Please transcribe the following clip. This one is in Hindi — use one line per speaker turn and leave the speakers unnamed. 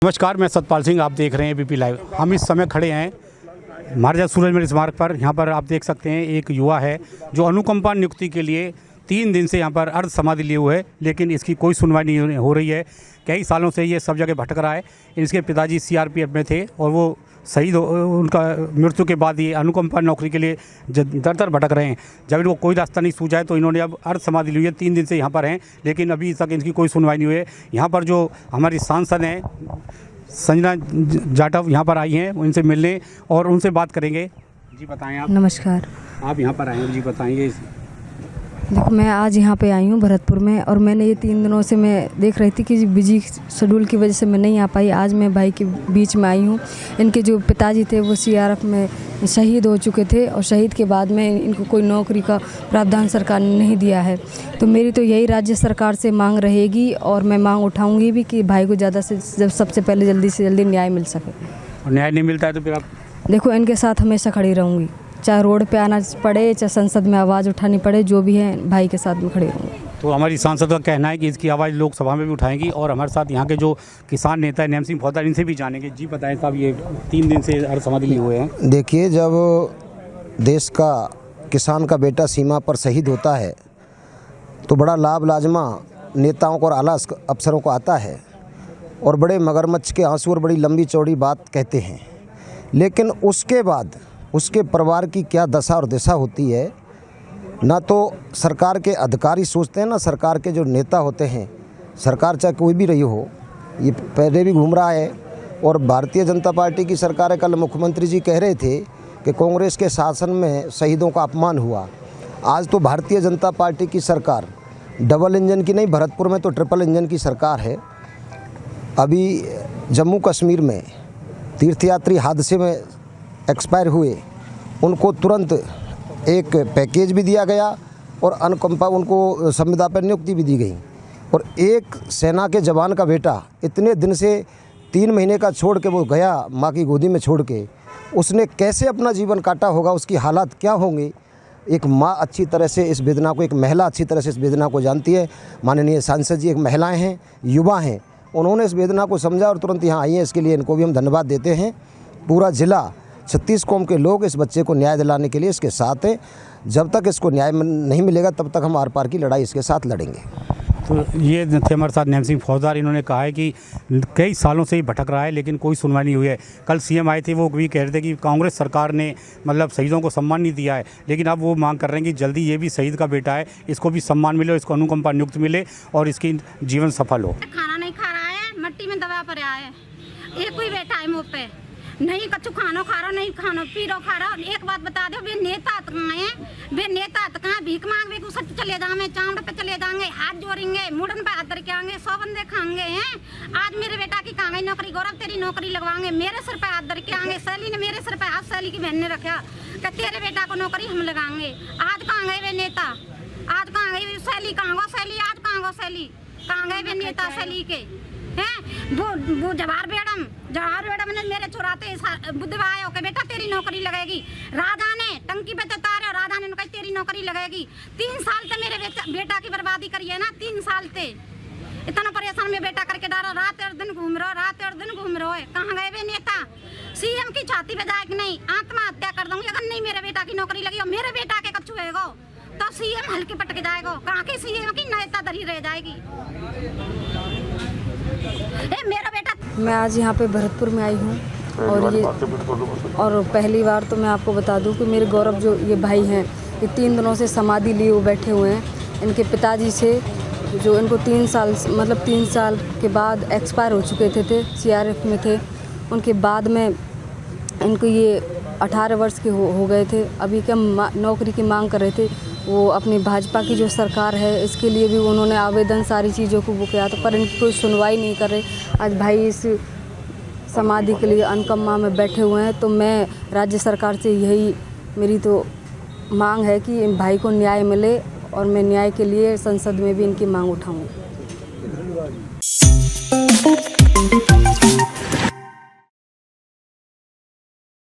नमस्कार, मैं सतपाल सिंह। आप देख रहे हैं एबीपी लाइव। हम इस समय खड़े हैं महाराजा सूरजमल स्मारक पर। यहाँ पर आप देख सकते हैं एक युवा है जो अनुकंपा नियुक्ति के लिए 3 दिन से यहाँ पर अर्ध समाधि लिए हुए है, लेकिन इसकी कोई सुनवाई नहीं हो रही है। कई सालों से ये सब जगह भटक रहा है। इसके पिताजी सीआरपीएफ में थे और वो शहीद उनका मृत्यु के बाद ये अनुकंपा नौकरी के लिए दर दर भटक रहे हैं। जब इनको कोई रास्ता नहीं सूझा है तो इन्होंने अब अर्ध समाधि ली है। 3 दिन से यहाँ पर हैं, लेकिन अभी तक इनकी कोई सुनवाई नहीं हुई है। यहाँ पर जो हमारी सांसद हैं संजना जाटव यहाँ पर आई हैं, उनसे मिलने और उनसे बात करेंगे। जी बताएं आप।
नमस्कार।
आप यहाँ पर आए हैं, जी बताएंगे।
देखो, मैं आज यहाँ पे आई हूँ भरतपुर में, और मैंने ये 3 दिनों से मैं देख रही थी कि बिजी शेड्यूल की वजह से मैं नहीं आ पाई। आज मैं भाई के बीच में आई हूँ। इनके जो पिताजी थे वो सीआरपीएफ में शहीद हो चुके थे, और शहीद के बाद में इनको कोई नौकरी का प्रावधान सरकार ने नहीं दिया है। तो मेरी तो यही राज्य सरकार से मांग रहेगी, और मैं मांग उठाऊँगी भी कि भाई को ज़्यादा से सबसे पहले जल्दी से जल्दी न्याय मिल सके।
और न्याय नहीं मिलता है तो फिर आप?
देखो, इनके साथ हमेशा खड़ी रहूँगी, चाहे रोड पे आना पड़े, चाहे संसद में आवाज़ उठानी पड़े, जो भी है भाई के साथ में खड़े रहूँगी।
तो हमारी सांसद का कहना है कि इसकी आवाज़ लोकसभा में भी उठाएंगी, और हमारे साथ यहाँ के जो किसान नेता है नेम सिंह फौजदार, इनसे भी जानेंगे। जी बताएं साहब, ये 3 दिन से अर्ध समाधि लिए हुए हैं।
देखिए, जब देश का किसान का बेटा सीमा पर शहीद होता है तो बड़ा लाभ लाजमा नेताओं को और आला अफसरों को आता है, और बड़े मगरमच्छ के आंसू और बड़ी लंबी चौड़ी बात कहते हैं। लेकिन उसके बाद उसके परिवार की क्या दशा और दिशा होती है, ना तो सरकार के अधिकारी सोचते हैं, ना सरकार के जो नेता होते हैं। सरकार चाहे कोई भी रही हो, ये पहले भी घूम रहा है। और भारतीय जनता पार्टी की सरकार है। कल मुख्यमंत्री जी कह रहे थे कि कांग्रेस के शासन में शहीदों का अपमान हुआ। आज तो भारतीय जनता पार्टी की सरकार डबल इंजन की नहीं, भरतपुर में तो ट्रिपल इंजन की सरकार है। अभी जम्मू कश्मीर में तीर्थयात्री हादसे में एक्सपायर हुए, उनको तुरंत एक पैकेज भी दिया गया, और अनुकंपा उनको संविदा पर नियुक्ति भी दी गई। और एक सेना के जवान का बेटा इतने दिन से 3 महीने का छोड़ के वो गया माँ की गोदी में छोड़ के, उसने कैसे अपना जीवन काटा होगा, उसकी हालात क्या होंगे। एक माँ अच्छी तरह से इस वेदना को, एक महिला अच्छी तरह से इस वेदना को जानती है। माननीय सांसद जी एक महिलाएं हैं, युवा हैं, उन्होंने इस वेदना को समझा और तुरंत यहाँ आई हैं। इसके लिए इनको भी हम धन्यवाद देते हैं। पूरा जिला 36 कौम के लोग इस बच्चे को न्याय दिलाने के लिए इसके साथ हैं। जब तक इसको न्याय नहीं मिलेगा तब तक हम आर पार की लड़ाई इसके साथ लड़ेंगे।
तो ये थे हमारे साथ नेम सिंह फौजदार। इन्होंने कहा है कि कई सालों से ही भटक रहा है, लेकिन कोई सुनवाई नहीं हुई है। कल सीएम आए थे, वो भी कह रहे थे कि कांग्रेस सरकार ने मतलब शहीदों को सम्मान नहीं दिया है, लेकिन अब वो मांग कर रहे हैं कि जल्दी ये भी शहीद का बेटा है, इसको भी सम्मान मिले, इसको अनुकंपा नियुक्त मिले और इसकी जीवन सफल हो।
खाना नहीं खा रहा है, मट्टी में दबा पड़ा है, एक कोई बैठा है मुँह पे, नहीं कछु खानो खा रहा, नहीं खानो पी रो खा रहा। एक बात बता दो, वे नेता कहाँ हैं? वे नेता कहाँ? भीख मांग वे कुछ चले जाएंगे, चावड़ पे चले जाएंगे, हाथ जोड़ेंगे, मुड़न पे हाथ धर के आएंगे, 100 बंदे खाएंगे हैं। आज मेरे बेटा की कहाँ गई नौकरी? गौरव तेरी नौकरी लगवाएंगे, मेरे सर पे हाथ धर के आएंगे। सैली ने मेरे सर पे हाथ, सैली की बहन ने रखा कि तेरे बेटा को नौकरी हम लगाएंगे। आज कहाँ गए वे नेता? आज कहाँ गई सैली? कहाँ गो सैली? आज कहाँ गो सैली? कहाँ गए वे नेता सैली के हैं? वो जवाहर मैडम ने मेरे चुराते बुद्धवाए के बेटा तेरी नौकरी लगेगी। राधा ने टंकी पे तारे, और राधा ने कही तेरी नौकरी लगेगी। 3 साल से मेरे बेटा की बर्बादी करी है ना, 3 साल से इतना परेशान में बेटा करके डालो। रात और दिन घूम रहे है। कहाँ गए वे नेता? सीएम की छाती पे जाए कि नहीं आत्महत्या कर दूंगी अगर नहीं मेरे बेटा की नौकरी लगी, और मेरे बेटा के कछु है तो सीएम हल्के पटक जाएगा। कहाँ की सीएम की नेता दरी रह जाएगी। मेरा बेटा।
मैं आज यहाँ पे भरतपुर में आई हूँ, और पहली बार तो मैं आपको बता दूँ कि मेरे गौरव जो ये भाई हैं, ये 3 दिनों से समाधि लिए हुए बैठे हुए हैं। इनके पिताजी से जो इनको 3 साल के बाद एक्सपायर हो चुके थे, सीआरपीएफ में थे। उनके बाद में इनको ये 18 वर्ष के हो गए थे। अभी क्या नौकरी की मांग कर रहे थे। वो अपनी भाजपा की जो सरकार है इसके लिए भी उन्होंने आवेदन सारी चीज़ों को वो किया था, पर इनकी कोई सुनवाई नहीं कर रहे। आज भाई इस समाधि के लिए अनुकंपा में बैठे हुए हैं। तो मैं राज्य सरकार से यही मेरी तो मांग है कि इन भाई को न्याय मिले, और मैं न्याय के लिए संसद में भी इनकी मांग उठाऊँ।